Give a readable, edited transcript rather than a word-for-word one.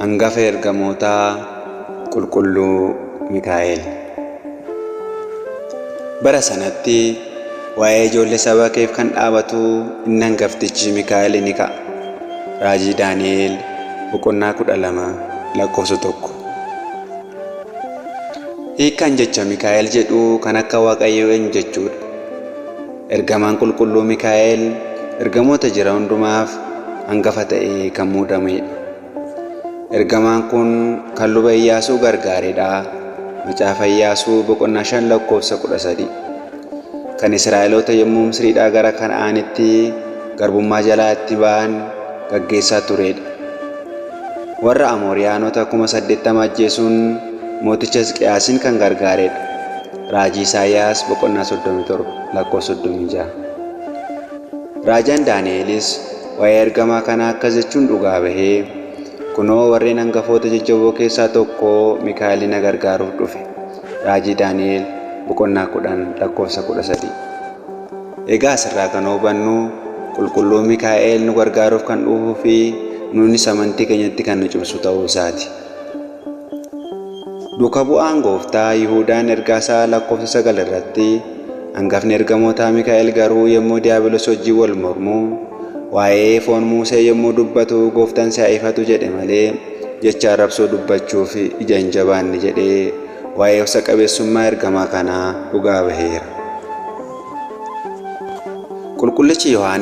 Hangafa ergamootaa qulqulluu Mikaa'el. Bara sanatti waa'ee ijoollee saba keef kan dhaabatu inni hangaftichi Mikaa'el ni ka'a. Raajii Daani'el boqonnaa 12 lakkoofsa 1. Hiikkaan jecha Mikaa'el jedhu kan akka Waaqayyoo eenyu jechuudha. Ergamaan qulqulluu Mikaa'el ergamoota jira hundumaaf hangafa ta'ee kan muudamedha. Ergamaan kun kan luba Iyyaasuu gargaaredha. Macaafa Iyyaasuu boqonnaa 5 lakkoofsa 13. Kan Israa'eloota yommuu Misriidhaa gara Kana'aanitti garbummaa jalaa itti ba'an gaggeessaa turedha. Warra Amooriyaanota 80,000 ajjeesuun mooticha Hisqiyaasin kan gargaaredha. Raajii Isaayyaas boqonnaa 37 lakkoofsa 36. Raajaan Daani'elis waa'ee ergamaa kanaa akkas jechuun dhugaa bahee, kunoo warreen hangafoota jajjaboo keessaa tokko Mikaa'el na gargaaruuf dhufe. Raajii Daani'el boqonnaa 10 lakkoofsa 13. Egaa asirraa kan hubannu qulqulluu Mikaa'el nu gargaaruuf kan dhufuu fi nuunis amantii keenyatti kan nu cimsu ta'uu isaati. Duuka bu'aan gooftaa Yihuudaan ergaasaa lakkoofsa 9 irratti hangafni ergamootaa Mikaa'el garuu yommuu diiyaabiloos wajjin wal mormu waa'ee foon Musee yommuu dubbatu gooftaan si haa ifatu jedhe malee jecha arrabsoo dubbachuuf ija hin jabaanne jedhee waa'ee obsa qabeessummaa ergamaa kanaa dhugaa baheera. Qulqullichi Yohaannis